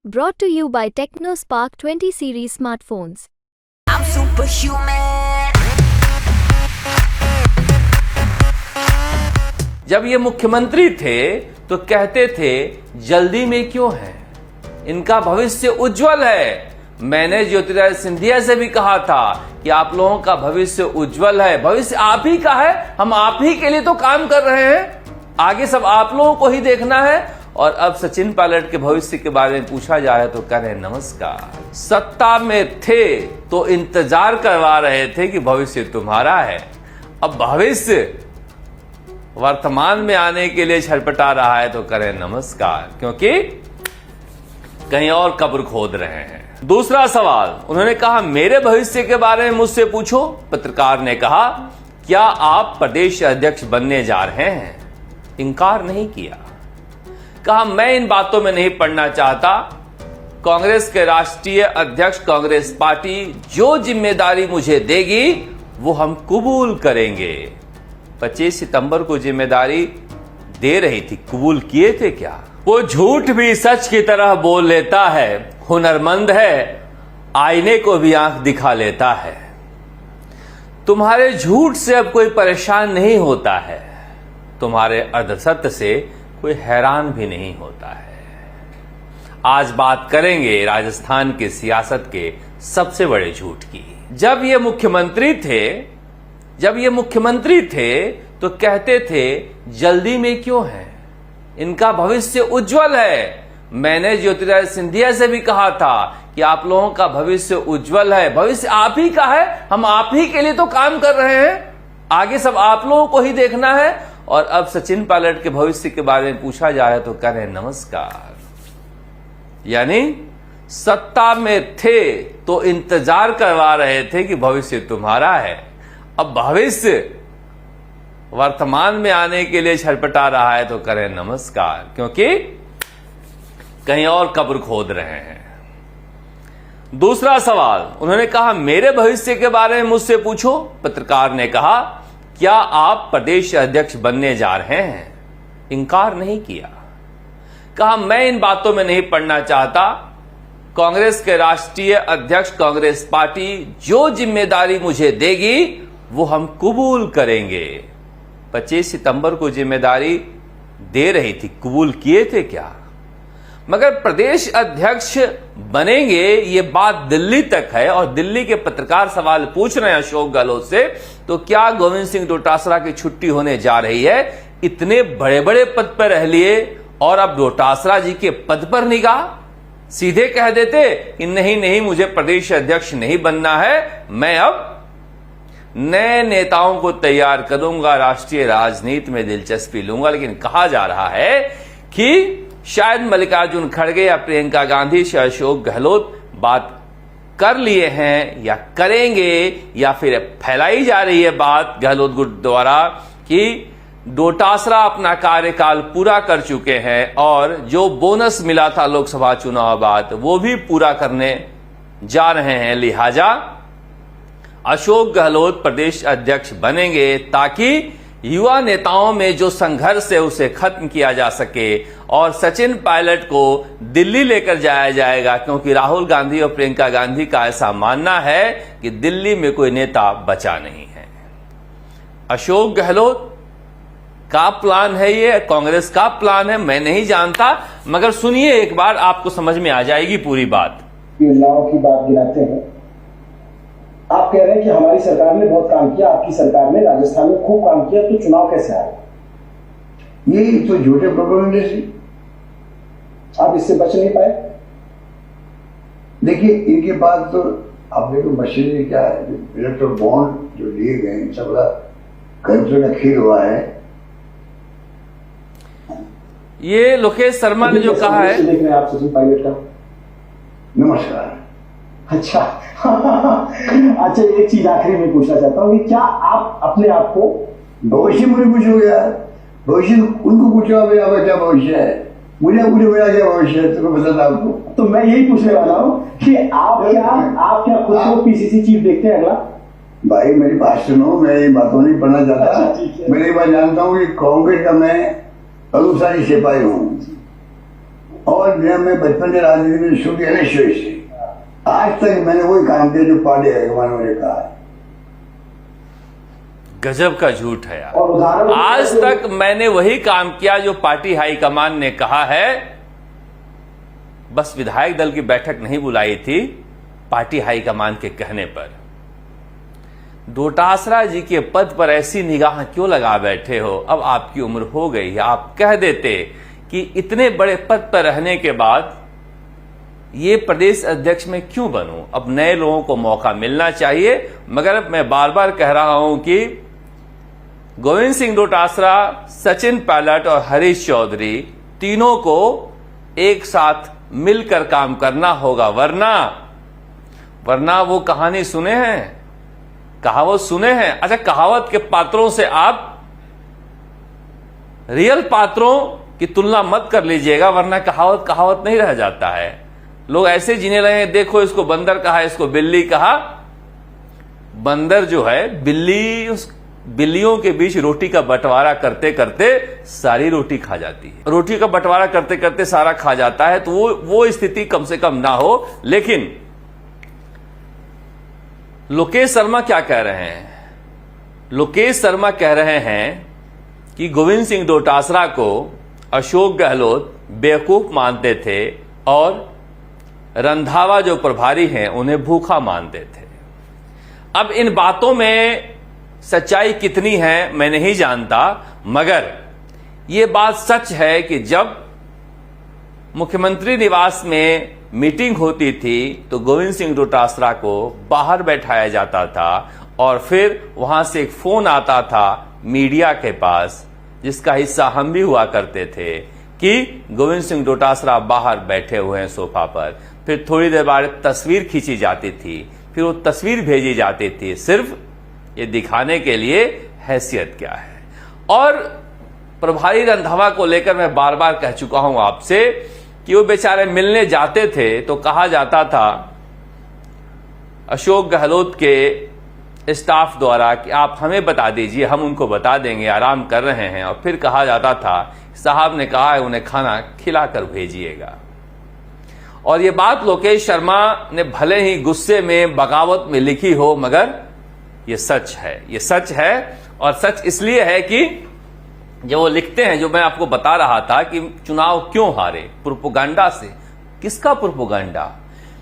Brought to you by TechnoSpark 20 series smartphones. I'm superhuman. जब ये मुख्यमंत्री थे तो कहते थे जल्दी में क्यों है, इनका भविष्य उज्जवल है। मैंने ज्योतिरादित्य सिंधिया से भी कहा था कि आप लोगों का भविष्य उज्जवल है, भविष्य आप ही का है, हम आप ही के लिए तो काम कर रहे हैं, आगे सब आप लोगों को ही देखना है। और अब सचिन पायलट के भविष्य के बारे में पूछा जाए तो कह रहे नमस्कार। सत्ता में थे तो इंतजार करवा रहे थे कि भविष्य तुम्हारा है, अब भविष्य वर्तमान में आने के लिए छटपटा रहा है तो करें नमस्कार, क्योंकि कहीं और कब्र खोद रहे हैं। दूसरा सवाल, उन्होंने कहा मेरे भविष्य के बारे में मुझसे पूछो। पत्रकार ने कहा क्या आप प्रदेश अध्यक्ष बनने जा रहे हैं, इनकार नहीं किया। कहा मैं इन बातों में नहीं पड़ना चाहता, कांग्रेस के राष्ट्रीय अध्यक्ष कांग्रेस पार्टी जो जिम्मेदारी मुझे देगी वो हम कबूल करेंगे। 25 सितंबर को जिम्मेदारी दे रही थी, कबूल किए थे क्या? वो झूठ भी सच की तरह बोल लेता है, हुनरमंद है, आईने को भी आंख दिखा लेता है। तुम्हारे झूठ से अब कोई परेशान नहीं होता है, तुम्हारे अर्धसत्य से कोई हैरान भी नहीं होता है। आज बात करेंगे राजस्थान की सियासत के सबसे बड़े झूठ की। जब ये मुख्यमंत्री थे तो कहते थे जल्दी में क्यों है, इनका भविष्य उज्जवल है। मैंने ज्योतिरादित्य सिंधिया से भी कहा था कि आप लोगों का भविष्य उज्जवल है, भविष्य आप ही का है, हम आप ही के लिए तो काम कर रहे हैं, आगे सब आप लोगों को ही देखना है। और अब सचिन पायलट के भविष्य के बारे में पूछा जाए तो कह रहे नमस्कार। यानी सत्ता में थे तो इंतजार करवा रहे थे कि भविष्य तुम्हारा है, अब भविष्य वर्तमान में आने के लिए छटपटा रहा है तो करें नमस्कार, क्योंकि कहीं और कब्र खोद रहे हैं। दूसरा सवाल, उन्होंने कहा मेरे भविष्य के बारे में मुझसे पूछो। पत्रकार ने कहा क्या आप प्रदेश अध्यक्ष बनने जा रहे हैं, इनकार नहीं किया। कहा मैं इन बातों में नहीं पड़ना चाहता, कांग्रेस के राष्ट्रीय अध्यक्ष कांग्रेस पार्टी जो जिम्मेदारी मुझे देगी वो हम कबूल करेंगे। 25 सितंबर को जिम्मेदारी दे रही थी, कबूल किए थे क्या? मगर प्रदेश अध्यक्ष बनेंगे ये बात दिल्ली तक है, और दिल्ली के पत्रकार सवाल पूछ रहे हैं अशोक गहलोत से, तो क्या गोविंद सिंह डोटासरा की छुट्टी होने जा रही है? इतने बड़े बड़े पद पर रह लिए और अब डोटासरा जी के पद पर निगाह, सीधे कह देते कि नहीं मुझे प्रदेश अध्यक्ष नहीं बनना है, मैं अब नए नेताओं को तैयार करूंगा, राष्ट्रीय राजनीति में दिलचस्पी लूंगा। लेकिन कहा जा रहा है कि शायद मल्लिकार्जुन खड़गे या प्रियंका गांधी से अशोक गहलोत बात कर लिए हैं या करेंगे, या फिर फैलाई जा रही है बात गहलोत गुट द्वारा कि डोटासरा अपना कार्यकाल पूरा कर चुके हैं और जो बोनस मिला था लोकसभा चुनाव बाद वो भी पूरा करने जा रहे हैं, लिहाजा अशोक गहलोत प्रदेश अध्यक्ष बनेंगे ताकि युवा नेताओं में जो संघर्ष है उसे खत्म किया जा सके और सचिन पायलट को दिल्ली लेकर जाया जाएगा, क्योंकि राहुल गांधी और प्रियंका गांधी का ऐसा मानना है कि दिल्ली में कोई नेता बचा नहीं है। अशोक गहलोत का प्लान है, ये कांग्रेस का प्लान है, मैं नहीं जानता, मगर सुनिए एक बार, आपको समझ में आ जाएगी पूरी बात। योजनाओं की बात गिनाते हैं, आप कह रहे हैं कि हमारी सरकार ने बहुत काम किया, आपकी सरकार ने राजस्थान में खूब काम किया, तो चुनाव कैसे आए? यही तो झूठे प्रोपेगेंडे, आप इससे बच नहीं पाए। देखिए इनके बाद तो आप देखो मशीनरी क्या है, इलेक्ट्रल बॉन्ड जो लिए गए इनसे बड़ा करप्शन का खेल हुआ है। ये लोकेश शर्मा ने जो कहा है, देख रहे हैं आप सचिन पायलट का। नमस्कार। अच्छा अच्छा, एक चीज आखिरी में पूछना चाहता हूँ कि क्या आप अपने आप को भविष्य मुझे पूछोगे यार, भविष्य उनको पूछो अभी आपका क्या भविष्य है, मुझे मेरा क्या भविष्य है, तुम्हें पता था आपको? तो मैं यही पूछने वाला हूँ कि आप क्या खुद को पीसीसी चीफ देखते हैं अगला? भाई मेरी बात सुनो, मैं ये बातों नहीं पढ़ना चाहता। मैं एक बात जानता हूँ कि कांग्रेस का मैं अनुसारी सिपाही हूँ, और जब मैं बचपन से राजनीति में शुरू किया शुरू से आज तक मैंने वही काम किया जो पार्टी हाईकमान ने कहा है। गजब का झूठ है यार। और उदाहरण आज तक मैंने वही काम किया जो पार्टी हाईकमान ने कहा है। बस विधायक दल की बैठक नहीं बुलाई थी पार्टी हाईकमान के कहने पर। डोटासरा जी के पद पर ऐसी निगाह क्यों लगा बैठे हो? अब आपकी उम्र हो गई है। आप कह देते कि इतने बड़े पद पर रहने के बाद ये प्रदेश अध्यक्ष में क्यों बनूं? अब नए लोगों को मौका मिलना चाहिए। मगर मैं बार बार कह रहा हूं कि गोविंद सिंह डोटासरा, सचिन पायलट और हरीश चौधरी तीनों को एक साथ मिलकर काम करना होगा, वरना वो कहानी सुने हैं, कहावत सुने हैं। अच्छा, कहावत के पात्रों से आप रियल पात्रों की तुलना मत कर लीजिएगा, वरना कहावत कहावत नहीं रह जाता है। लोग ऐसे जीने लगे हैं, देखो इसको बंदर कहा, इसको बिल्ली कहा। बंदर जो है बिल्लियों के बीच रोटी का बंटवारा करते करते सारी रोटी खा जाती है। रोटी का बंटवारा करते करते सारा खा जाता है, तो वो स्थिति कम से कम ना हो। लेकिन लोकेश शर्मा क्या कह रहे हैं? लोकेश शर्मा कह रहे हैं कि गोविंद सिंह डोटासरा को अशोक गहलोत बेवकूफ मानते थे और रंधावा जो प्रभारी हैं उन्हें भूखा मानते थे। अब इन बातों में सच्चाई कितनी है मैं नहीं जानता, मगर यह बात सच है कि जब मुख्यमंत्री निवास में मीटिंग होती थी तो गोविंद सिंह डोटासरा को बाहर बैठाया जाता था और फिर वहां से एक फोन आता था मीडिया के पास, जिसका हिस्सा हम भी हुआ करते थे, कि गोविंद सिंह डोटासरा बाहर बैठे हुए हैं सोफा पर। फिर थोड़ी देर बाद तस्वीर खींची जाती थी, फिर वो तस्वीर भेजी जाती थी, सिर्फ ये दिखाने के लिए हैसियत क्या है। और प्रभारी रंधावा को लेकर मैं बार बार कह चुका हूं आपसे कि वो बेचारे मिलने जाते थे तो कहा जाता था अशोक गहलोत के स्टाफ द्वारा कि आप हमें बता दीजिए, हम उनको बता देंगे, आराम कर रहे हैं। और फिर कहा जाता था साहब ने कहा है उन्हें खाना खिलाकर भेजिएगा। और ये बात लोकेश शर्मा ने भले ही गुस्से में बगावत में लिखी हो, मगर ये सच है, ये सच है। और सच इसलिए है कि जब वो लिखते हैं, जो मैं आपको बता रहा था कि चुनाव क्यों हारे, प्रोपोगंडा से। किसका प्रोपोगंडा?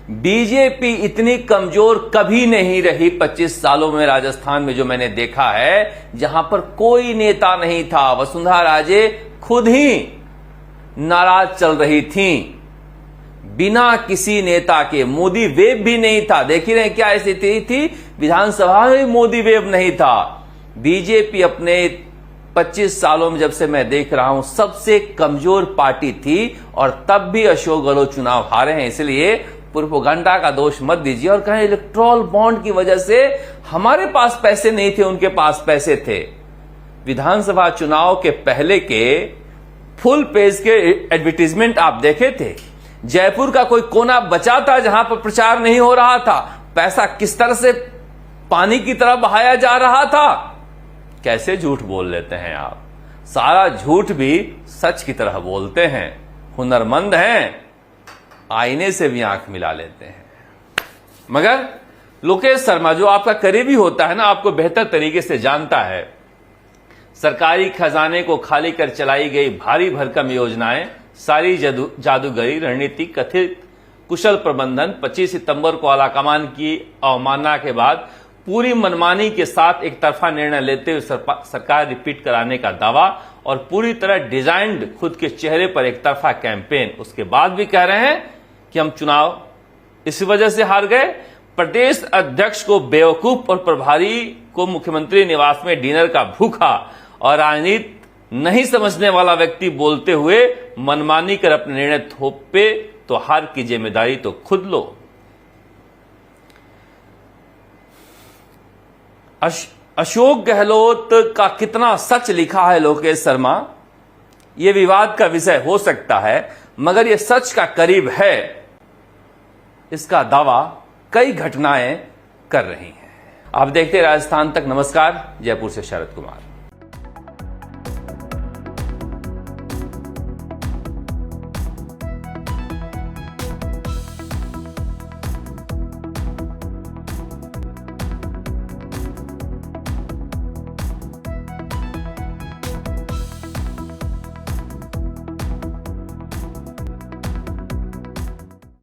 बीजेपी इतनी कमजोर कभी नहीं रही 25 सालों में राजस्थान में, जो मैंने देखा है, जहां पर कोई नेता नहीं था। वसुंधरा राजे खुद ही नाराज चल रही थीं, बिना किसी नेता के। मोदी वेव भी नहीं था। देख ही रहे क्या स्थिति थी, विधानसभा में मोदी वेव नहीं था। बीजेपी अपने 25 सालों में, जब से मैं देख रहा हूं, सबसे कमजोर पार्टी थी। और तब भी अशोक गहलोत चुनाव हारे हैं। इसलिए प्रोपोगंडा का दोष मत दीजिए और कहें इलेक्टोरल बॉन्ड की वजह से हमारे पास पैसे नहीं थे, उनके पास पैसे थे। विधानसभा चुनाव के पहले के फुल पेज के एडवर्टीजमेंट आप देखे थे? जयपुर का कोई कोना बचा था जहां पर प्रचार नहीं हो रहा था? पैसा किस तरह से पानी की तरह बहाया जा रहा था? कैसे झूठ बोल लेते हैं आप। सारा झूठ भी सच की तरह बोलते हैं। हुनरमंद हैं, आईने से भी आंख मिला लेते हैं। मगर लोकेश शर्मा जो आपका करीबी होता है ना, आपको बेहतर तरीके से जानता है। सरकारी खजाने को खाली कर चलाई गई भारी भरकम योजनाएं, सारी जादूगरी रणनीति, कथित कुशल प्रबंधन, 25 सितंबर को आलाकमान की अवमानना के बाद पूरी मनमानी के साथ एक तरफा निर्णय लेते हुए सरकार रिपीट कराने का दावा और पूरी तरह डिजाइन्ड खुद के चेहरे पर एक तरफा कैंपेन। उसके बाद भी कह रहे हैं कि हम चुनाव इस वजह से हार गए। प्रदेश अध्यक्ष को बेवकूफ और प्रभारी को मुख्यमंत्री निवास में डिनर का भूखा और राजनीति नहीं समझने वाला व्यक्ति बोलते हुए मनमानी कर अपने निर्णय थोपे तो हार की जिम्मेदारी तो खुद लो। अशोक गहलोत का कितना सच लिखा है लोकेश शर्मा, यह विवाद का विषय हो सकता है, मगर यह सच का करीब है, इसका दावा कई घटनाएं कर रही हैं। आप देखते हैं राजस्थान तक। नमस्कार, जयपुर से शरद कुमार।